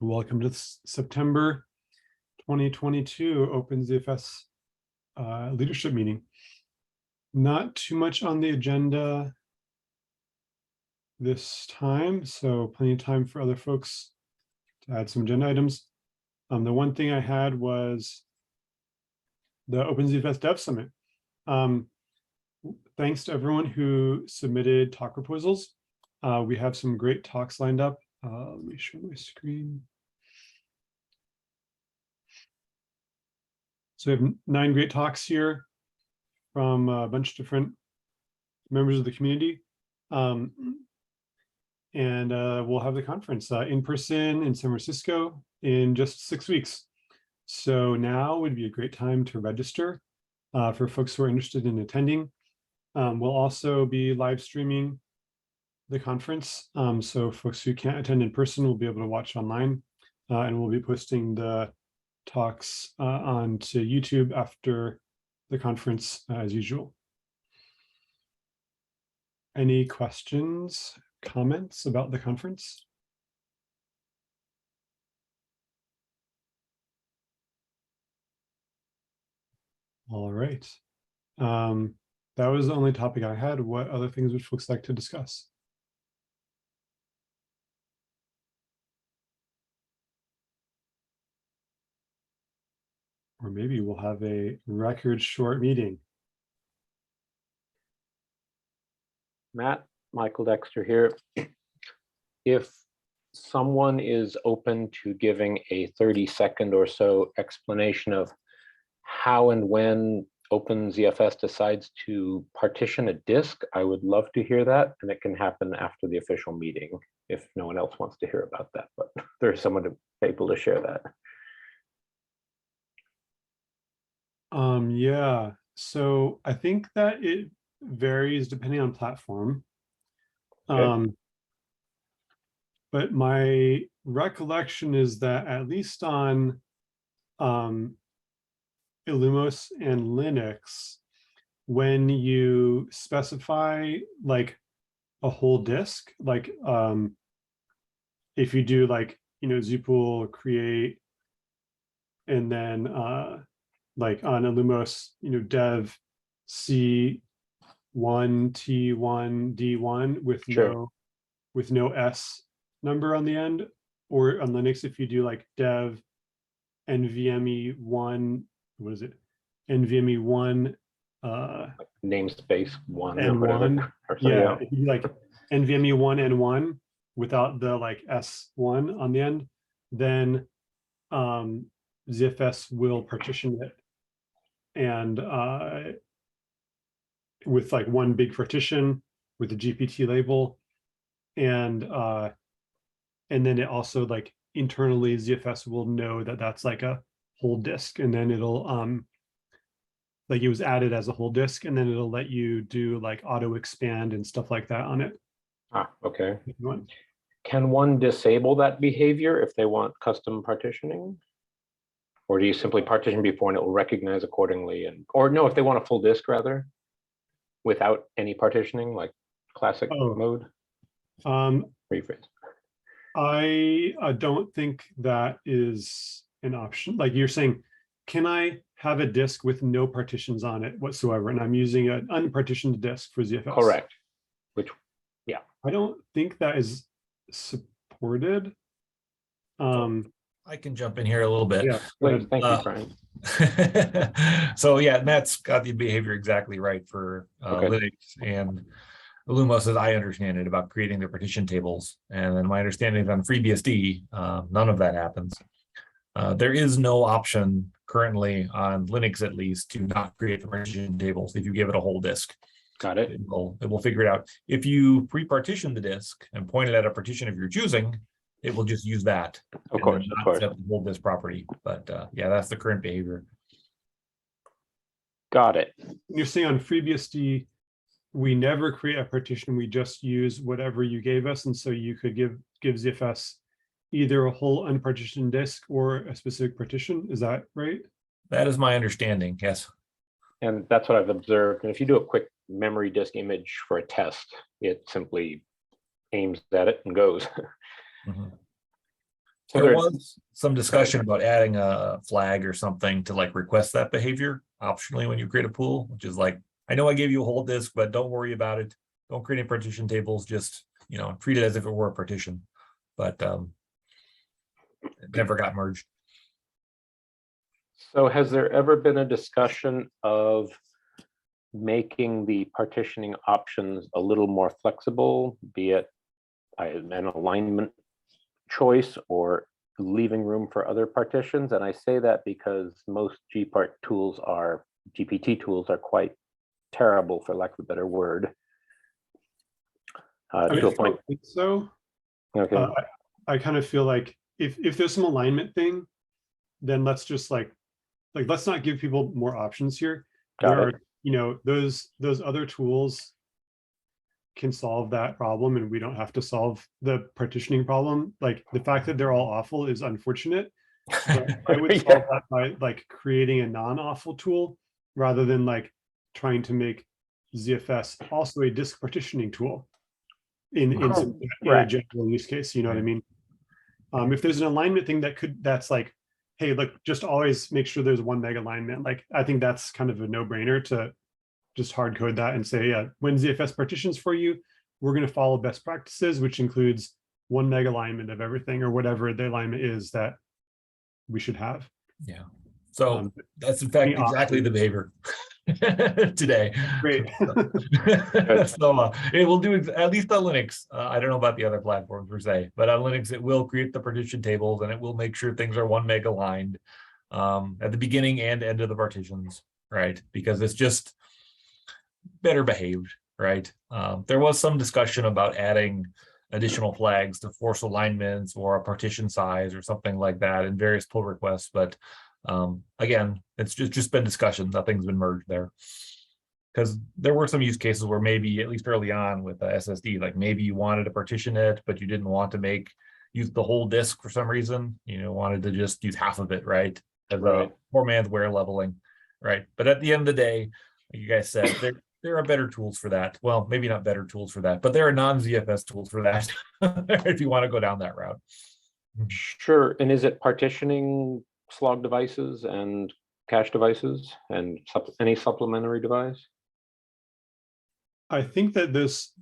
Welcome to September 2022 OpenZFS leadership meeting. Not too much on the agenda this time, so plenty of time for other folks to add some agenda items. The one thing I had was the OpenZFS DevSummit. Thanks to everyone who submitted talk proposals. We have some great talks lined up. Let me share my screen. So we have 9 great talks here from a bunch of different members of the community. And we'll have the conference in person in San Francisco in just 6 weeks. So now would be a great time to register for folks who are interested in attending. We'll also be live streaming the conference. So folks who can't attend in person will be able to watch online, and we'll be posting the talks onto YouTube after the conference as usual. Any questions, comments about the conference? All right. That was the only topic I had. What other things would folks like to discuss? Or maybe we'll have a record short meeting. Matt, Michael Dexter here. If someone is open to giving a 30-second or so explanation of how and when OpenZFS decides to partition a disk, I would love to hear that, and it can happen after the official meeting if no one else wants to hear about that, but there's someone able to share that. Yeah, so I think that it varies depending on platform. Okay. But my recollection is that at least on Illumos and Linux, when you specify like a whole disk, like if you do like, Zpool create, and then like on Illumos, dev C1 T1 D1 with Sure. no S number on the end, or on Linux if you do like dev NVMe1, what is it? NVMe1 Namespace 1 N1. or whatever. Yeah, if you do like NVMe1 N1 without the like S1 on the end, then ZFS will partition it, and with like one big partition with the GPT label, and then it also like internally ZFS will know that that's like a whole disk, and then it'll like it was added as a whole disk, and then it'll let you do like auto expand and stuff like that on it. Okay. Can one disable that behavior if they want custom partitioning? Or do you simply partition before and it will recognize accordingly? Or no, if they want a full disk rather, without any partitioning, like classic mode? Rephrase. I don't think that is an option. Like you're saying, can I have a disk with no partitions on it whatsoever? And I'm using an unpartitioned disk for ZFS. Correct. Which, yeah. I don't think that is supported. I can jump in here a little bit. Yeah, please. Thank you, Brian. So yeah, Matt's got the behavior exactly right for Linux and Illumos, as I understand it, about creating the partition tables. And then my understanding is on FreeBSD, none of that happens. There is no option currently on Linux, at least, to not create the partition tables if you give it a whole disk. Got it. It will figure it out. If you pre-partition the disk and point it at a partition of your choosing, it will just use that. Of course, of course. Hold this property, but yeah, that's the current behavior. Got it. You're saying on FreeBSD, we never create a partition. We just use whatever you gave us, and so you could give ZFS either a whole unpartitioned disk or a specific partition. Is that right? That is my understanding. Yes. And that's what I've observed. And if you do a quick memory disk image for a test, it simply aims at it and goes. Mm-hmm. So There there- was some discussion about adding a flag or something to like request that behavior optionally when you create a pool, which is like, I know I gave you a whole disk, but don't worry about it. Don't create any partition tables, just, treat it as if it were a partition. But it never got merged. So has there ever been a discussion of making the partitioning options a little more flexible, be it an alignment choice or leaving room for other partitions? And I say that because most GPT tools are quite terrible, for lack of a better word. I mean, To I a point. don't think so. Okay. I kind of feel like if there's some alignment thing, then let's just like let's not give people more options here. Got There it. are, those other tools can solve that problem, and we don't have to solve the partitioning problem. Like the fact that they're all awful is unfortunate, but I would Yeah. solve that by like creating a non-awful tool rather than like trying to make ZFS also a disk partitioning tool in a Right. general use case. You know what I mean? If there's an alignment thing that's like, hey, look, just always make sure there's 1 meg alignment. Like, I think that's kind of a no-brainer to just hard code that and say, yeah, when ZFS partitions for you, we're going to follow best practices, which includes 1 meg alignment of everything or whatever the alignment is that we should have. Yeah. So that's in fact exactly the behavior today. Great. So it will do at least on Linux. I don't know about the other platforms per se, but on Linux, it will create the partition tables and it will make sure things are 1 meg aligned at the beginning and end of the partitions, right? Because it's just better behaved, right? There was some discussion about adding additional flags to force alignments or a partition size or something like that in various pull requests, but again, it's just been discussion. Nothing's been merged there. Because there were some use cases where maybe, at least early on with the SSD, like maybe you wanted to partition it, but you didn't want to use the whole disk for some reason. Wanted to just use half of it, right? As a poor man's wear leveling, right? But at the end of the day, like you guys said, there are better tools for that. Well, maybe not better tools for that, but there are non-ZFS tools for that if you want to go down that route. Sure. And is it partitioning slog devices and cache devices and any supplementary device? I think that this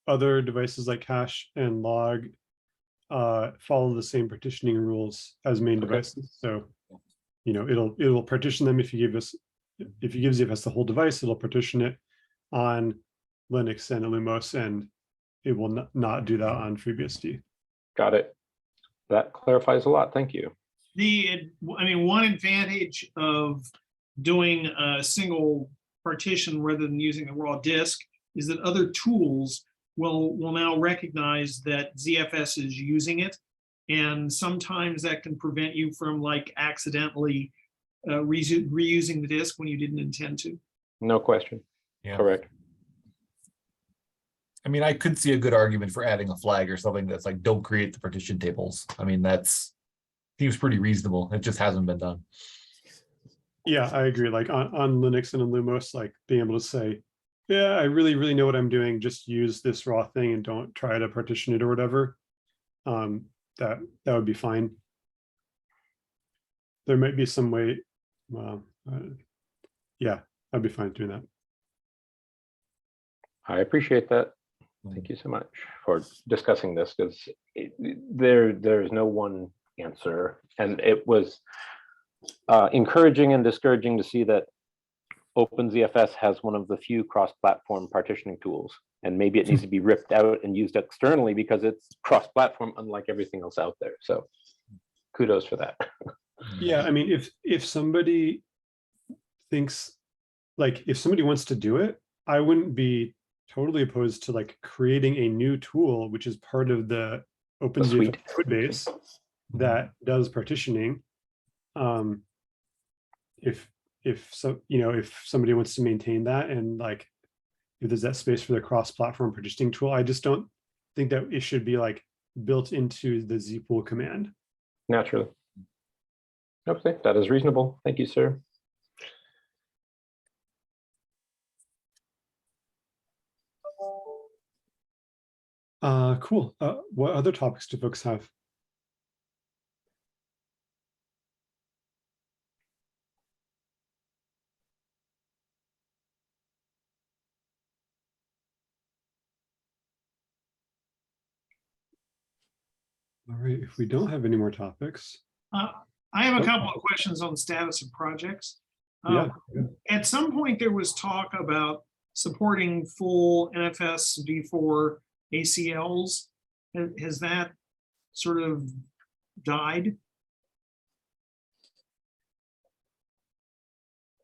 other devices like cache and log follow the same partitioning rules as main devices. So, it'll partition them if you give ZFS the whole device, it'll partition it on Linux and Illumos, and it will not do that on FreeBSD. Got it. That clarifies a lot. Thank you. One advantage of doing a single partition rather than using a raw disk is that other tools will now recognize that ZFS is using it. And sometimes that can prevent you from accidentally reusing the disk when you didn't intend to. No question. Yeah. Correct. I could see a good argument for adding a flag or something that's like, don't create the partition tables. That's seems pretty reasonable. It just hasn't been done. Yeah, I agree. Like on Linux and on Lumos, like being able to say, yeah, I really, really know what I'm doing. Just use this raw thing and don't try to partition it or whatever. That would be fine. There might be some way. Yeah, I'd be fine doing that. I appreciate that. Thank you so much for discussing this, because there's no one answer. And it was encouraging and discouraging to see that OpenZFS has one of the few cross-platform partitioning tools, and maybe it needs to be ripped out and used externally because it's cross-platform, unlike everything else out there. So kudos for that. Yeah, if somebody thinks, if somebody wants to do it, I wouldn't be totally opposed to creating a new tool, which is part of the OpenZFS code base that does partitioning. If somebody wants to maintain that, and if there's that space for the cross-platform partitioning tool, I just don't think that it should be built into the zpool command. Naturally. Okay, that is reasonable. Thank you, sir. Cool. What other topics do folks have? All right, if we don't have any more topics, I have a Oh. couple of questions on the status of projects. yeah. At some point, there was talk about supporting full NFS v4 ACLs. Has that sort of died?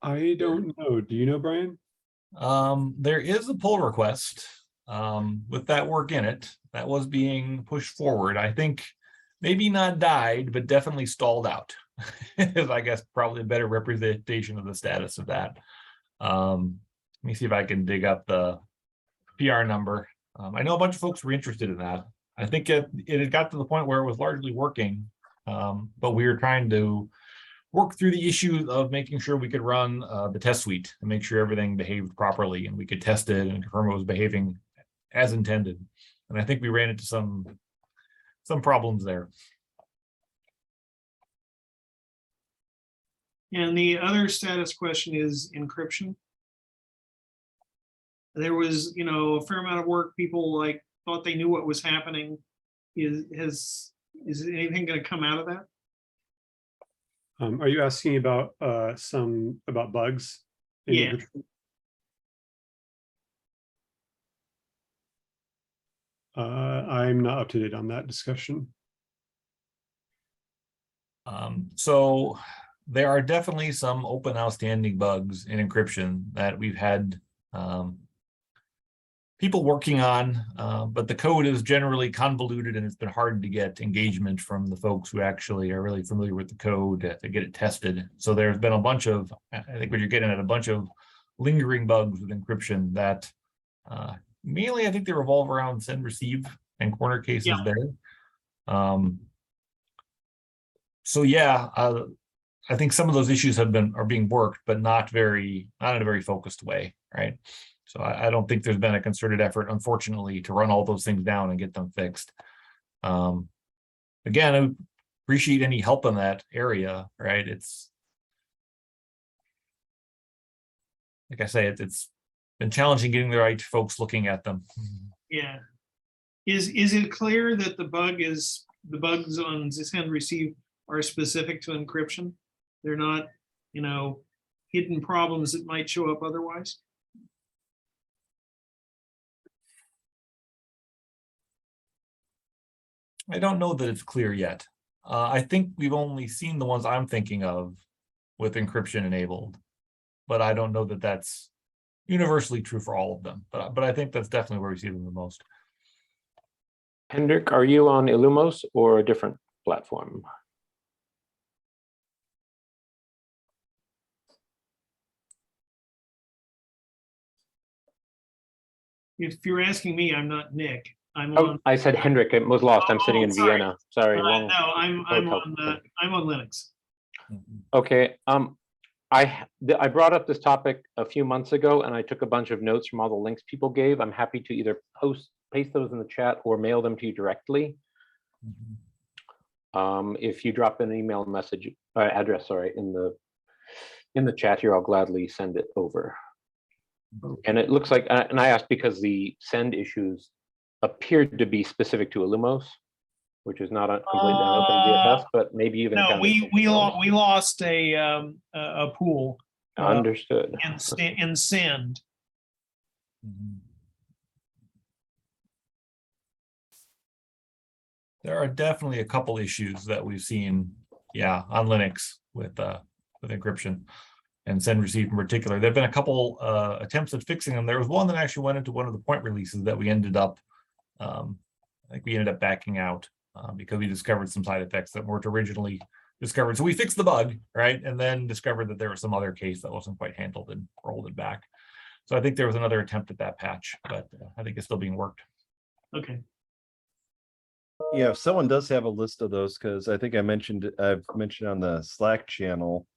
I don't know. Do you know, Brian? There is a pull request with that work in it that was being pushed forward. I think maybe not died, but definitely stalled out. Is I guess probably a better representation of the status of that. Let me see if I can dig up the PR number. I know a bunch of folks were interested in that. I think it had got to the point where it was largely working, but we were trying to work through the issues of making sure we could run the test suite and make sure everything behaved properly and we could test it and confirm it was behaving as intended. And I think we ran into some problems there. And the other status question is encryption. There was, a fair amount of work. People thought they knew what was happening. Is anything going to come out of that? Are you asking about about bugs? in Yeah. encryption? I'm not up to date on that discussion. So there are definitely some open outstanding bugs in encryption that we've had people working on, but the code is generally convoluted and it's been hard to get engagement from the folks who actually are really familiar with the code to get it tested. So there's been a bunch of, I think what you're getting at, a bunch of lingering bugs with encryption that mainly I think they revolve around send receive and corner cases there. So yeah, I think some of those issues are being worked, but not in a very focused way, right? So I don't think there's been a concerted effort, unfortunately, to run all those things down and get them fixed. Again, I would appreciate any help in that area, right? It's like I say, it's been challenging getting the right folks looking at them. Yeah. Is it clear that the bugs on send receive are specific to encryption? They're not, hidden problems that might show up otherwise? I don't know that it's clear yet. I think we've only seen the ones I'm thinking of with encryption enabled, but I don't know that that's universally true for all of them. But I think that's definitely where we see them the most. Hendrik, are you on Illumos or a different platform? If you're asking me, I'm not Nick. I'm Oh, on. I said Hendrik, it was lost. I'm sitting in sorry. Vienna. Sorry. No, I'm on Linux. Okay. I brought up this topic a few months ago, and I took a bunch of notes from all the links people gave. I'm happy to either paste those in the chat or mail them to you directly. If you drop an email message address, sorry, in the chat here, I'll gladly send it over. And it looks like, and I asked because the send issues appeared to be specific to Illumos, which is not completely on OpenZFS, but maybe you've No, we lost a pool. Understood. In send. There are definitely a couple issues that we've seen, on Linux with encryption and send receive in particular. There have been a couple attempts at fixing them. There was one that actually went into one of the point releases that we ended up, I think we ended up backing out because we discovered some side effects that weren't originally discovered. So we fixed the bug, right? And then discovered that there was some other case that wasn't quite handled and rolled it back. So I think there was another attempt at that patch, but I think it's still being worked. Okay. Yeah, if someone does have a list of those, because I think I've mentioned on the Slack channel.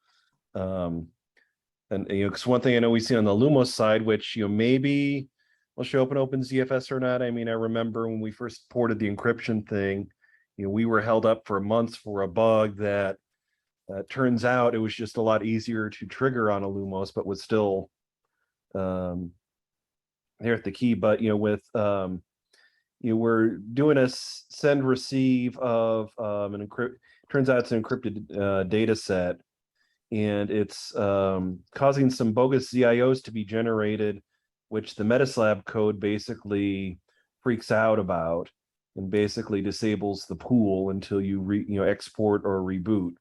And because one thing I know we see on the Lumos side, which maybe will show up in OpenZFS or not. I mean, I remember when we first ported the encryption thing, we were held up for months for a bug that turns out it was just a lot easier to trigger on a Lumos, but was still there at the key. But with we're doing a send receive of an turns out it's an encrypted data set, and it's causing some bogus ZIOs to be generated, which the Metaslab code basically freaks out about and basically disables the pool until you export or reboot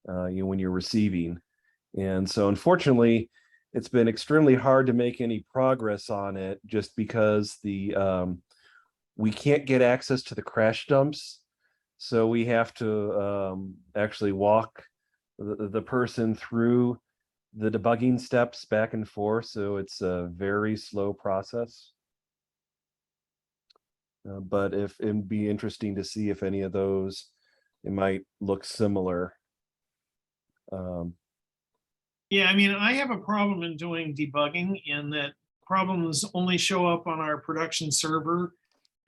when you're receiving. And so unfortunately, it's been extremely hard to make any progress on it just because we can't get access to the crash dumps. So we have to actually walk the person through the debugging steps back and forth. So it's a very slow process. But it'd be interesting to see if any of those, it might look similar. Yeah, I mean, I have a problem in doing debugging in that problems only show up on our production server,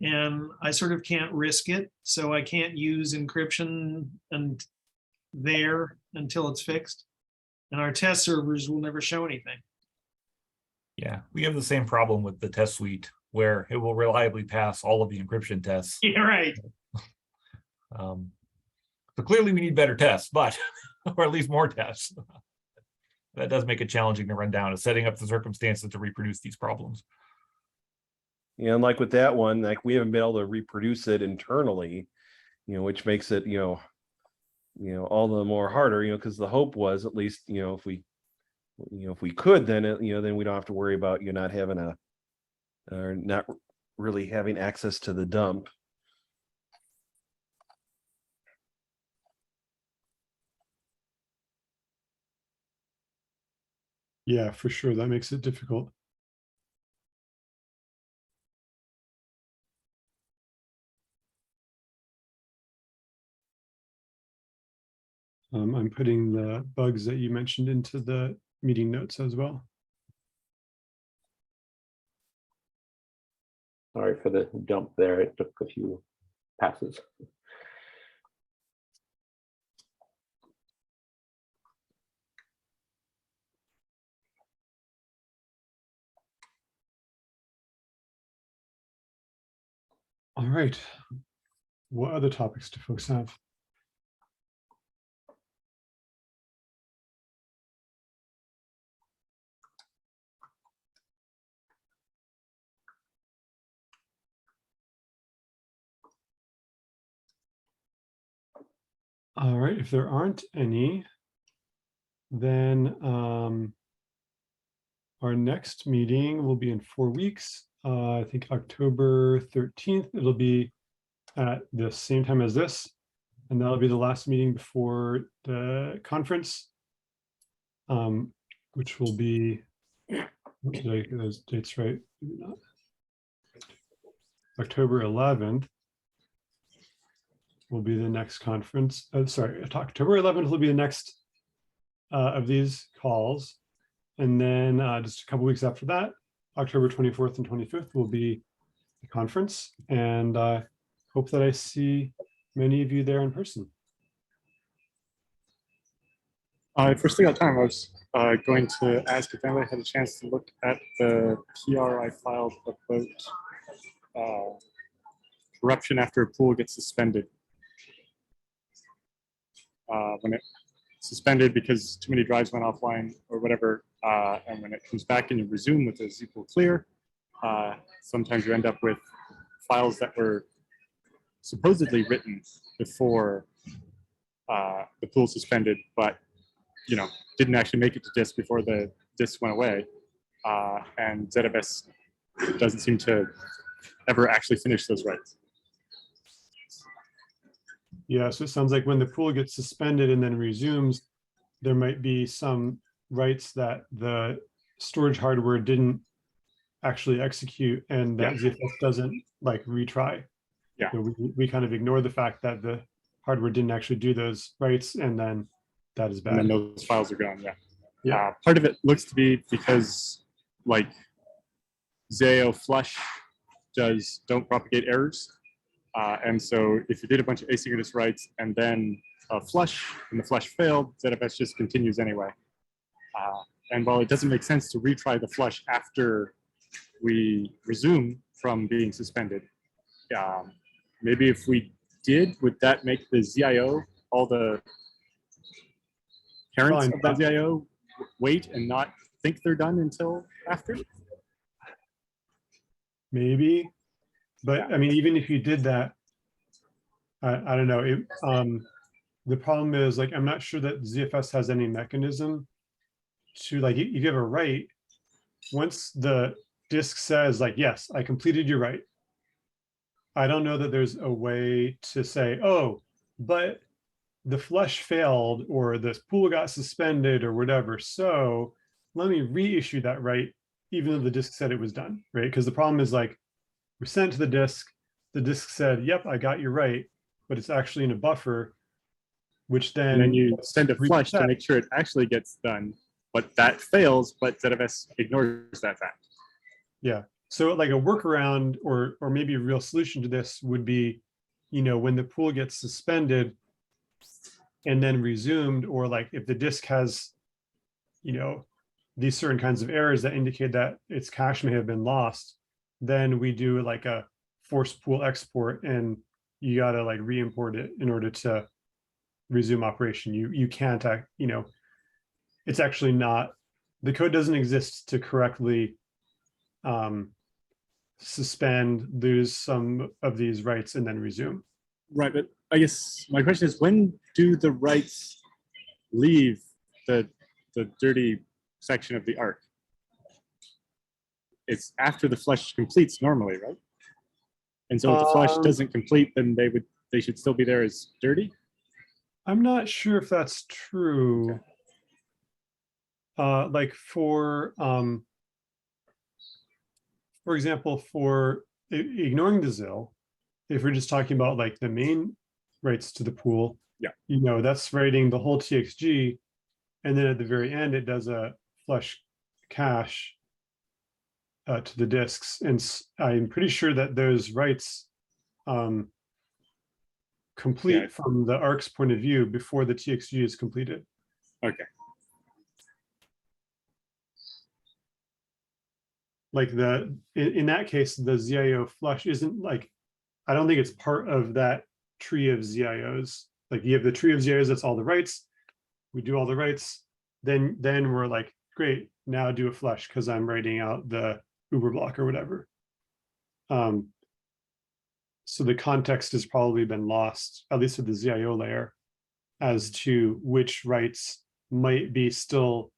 and I sort of can't risk it. So I can't use encryption and there until it's fixed. And our test servers will never show anything. Yeah, we have the same problem with the test suite where it will reliably pass all of the encryption tests. Yeah, right. So clearly we need better tests, but, or at least more tests. That does make it challenging to run down, is setting up the circumstances to reproduce these problems. Yeah, and like with that one, like we haven't been able to reproduce it internally, which makes it, all the more harder, because the hope was at least, if we could, then then we don't have to worry about not having or not really having access to the dump. Yeah, for sure. That makes it difficult. I'm putting the bugs that you mentioned into the meeting notes as well. Sorry for the dump there. It took a few passes. All right. What other topics do folks have? All right, if there aren't any, then our next meeting will be in 4 weeks. I think October 13th. It'll be at the same time as this, and that'll be the last meeting before the conference, which will be, did I get those dates right? Maybe not. October 11th will be the next conference. Sorry, October 11th will be the next of these calls. And then just a couple weeks after that, October 24th and 25th will be the conference. And I hope that I see many of you there in person. If we're still got time, I was going to ask if anybody had a chance to look at the PR I filed about corruption after a pool gets suspended. When it's suspended because too many drives went offline or whatever, and when it comes back and you resume with a ZPool clear, sometimes you end up with files that were supposedly written before the pool suspended, but didn't actually make it to disk before the disk went away, and ZFS doesn't seem to ever actually finish those writes. Yeah, so it sounds like when the pool gets suspended and then resumes, there might be some writes that the storage hardware didn't actually execute, and that ZFS doesn't retry. Yeah. So we kind of ignore the fact that the hardware didn't actually do those writes, and then that is bad. And then those files are gone. Yeah. Part of it looks to be because ZIO flush don't propagate errors. And so if you did a bunch of asynchronous writes and then a flush and the flush failed, ZFS just continues anyway. And while it doesn't make sense to retry the flush after we resume, from being suspended. Maybe if we did, would that make the ZIO, all the parents Fine. of that ZIO wait and not think they're done until after? Maybe, but I mean, even if you did that, I don't know. The problem is, like, I'm not sure that ZFS has any mechanism to, like, if you have a write, once the disk says, like, yes, I completed your write, I don't know that there's a way to say, oh, but the flush failed or the pool got suspended or whatever, so let me reissue that write, even though the disk said it was done, right? Because the problem is, like, we sent to the disk said, yep, I got your write, but it's actually in a buffer, which then, And then you send a flush to reset. make sure it actually gets done, but that fails, but ZFS ignores that fact. Yeah. So like a workaround or maybe a real solution to this would be, you know, when the pool gets suspended and then resumed, or like if the disk has, you know, these certain kinds of errors that indicate that its cache may have been lost, then we do like a forced pool export, and you got to like re-import it in order to resume operation. You can't, you know, it's actually not, the code doesn't exist to correctly suspend, lose some of these rights, and then resume. Right, but I guess my question is, when do the rights leave the dirty section of the arc? It's after the flush completes normally, right? And so if the flush doesn't complete, then they should still be there as dirty? I'm not sure if that's true. Okay. Like for example, for ignoring the ZIL, if we're just talking about like the main writes to the pool, yeah, you know, that's writing the whole TXG, and then at the very end, it does a flush cache to the disks, and I'm pretty sure that those writes complete from the ARC's point of view before the TXG is completed. Okay. Like in that case, the ZIO flush isn't like, I don't think it's part of that tree of ZIOs. Like you have the tree of ZIOs, that's all the writes. We do all the writes. Then we're like, great, now do a flush because I'm writing out the Uber block or whatever. So the context has probably been lost, at least with the ZIO layer, as to which writes might be still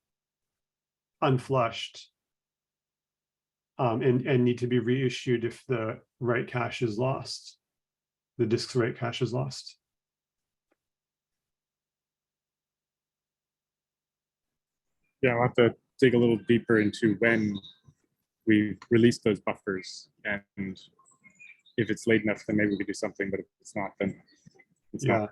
unflushed and need to be reissued if the write cache is lost, the disk's write cache is lost. Yeah, I'll have to dig a little deeper into when we release those buffers, and if it's late enough, then maybe we could do something, but if it's not, then it's not.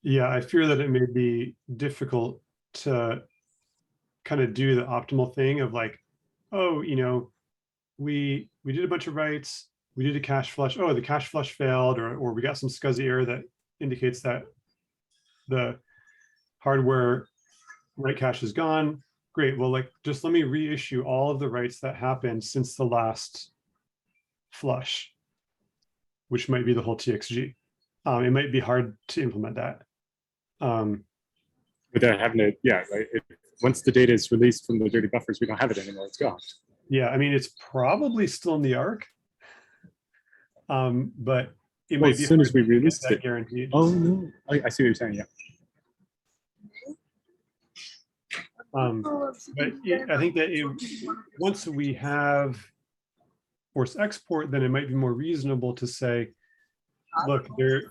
Yeah, I fear that it may be difficult to kind of do the optimal thing of like, oh, you know, we did a bunch of writes, we did a cache flush, oh, the cache flush failed, or we got some SCSI error that indicates that the hardware write cache is gone. Great, well, like, just let me reissue all of the writes that happened since the last flush, which might be the whole TXG. It might be hard to implement that. Without having to, yeah, right? Once the data is released from the dirty buffers, we don't have it anymore, it's gone. Yeah, I mean, it's probably still in the ARC, but it Well, might be as soon hard as we to get released that it. guaranteed. Oh, no, I see what you're saying, yeah. But I think that once we have force export, then it might be more reasonable to say, look, there,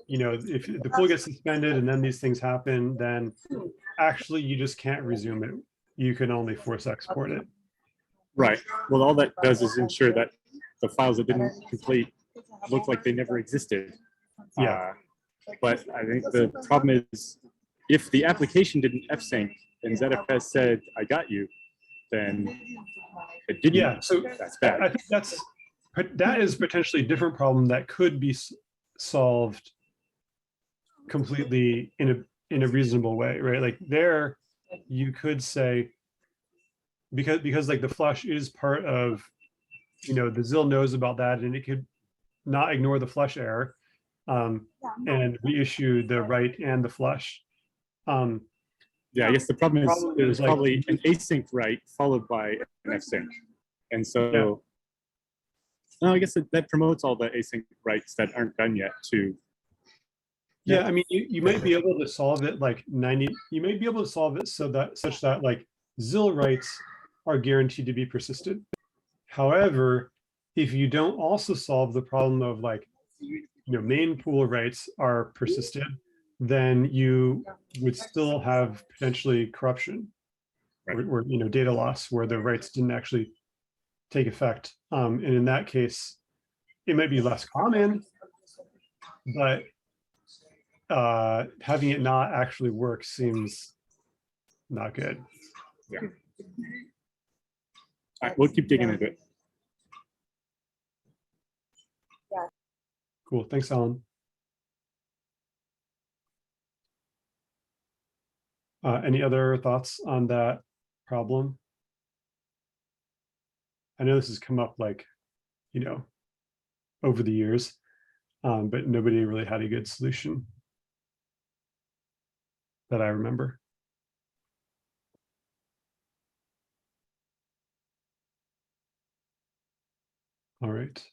you know, if the pool gets suspended and then these things happen, then actually you just can't resume it. You can only force export it. Right. Well, all that does is ensure that the files that didn't complete look like they never existed. Yeah. But I think the problem is, if the application didn't fsync and ZFS said, I got you, then it didn't. Yeah, so that's bad. I think that is potentially a different problem that could be solved completely in a reasonable way, right? Like there, you could say, because like the flush is part of the ZIL knows about that and it could not ignore the flush error and reissue the write and the flush. Yeah, I guess the problem is there's like- probably an async write followed by an fsync. And so, no, I guess that promotes all the async writes that aren't done yet to. Yeah, I mean, you might be able to solve it like 90, you might be able to solve it such that like ZIL writes are guaranteed to be persisted. However, if you don't also solve the problem of like, main pool writes are persisted, then you would still have potentially corruption or data loss where the writes didn't actually take effect. And in that case, it might be less common, but having it not actually work seems not good. Yeah. All right, we'll keep digging into it. Cool. Thanks, Alan. Any other thoughts on that problem? I know this has come up like, over the years, but nobody really had a good solution that I remember. All right.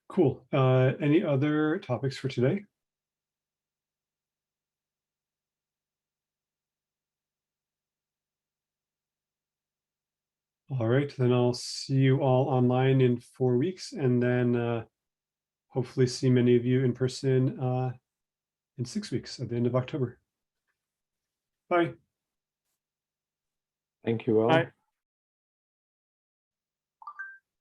Cool. Any other topics for today? All right, then I'll see you all online in 4 weeks, and then hopefully see many of you in person in 6 weeks at the end of October. Bye. Thank you all. Bye.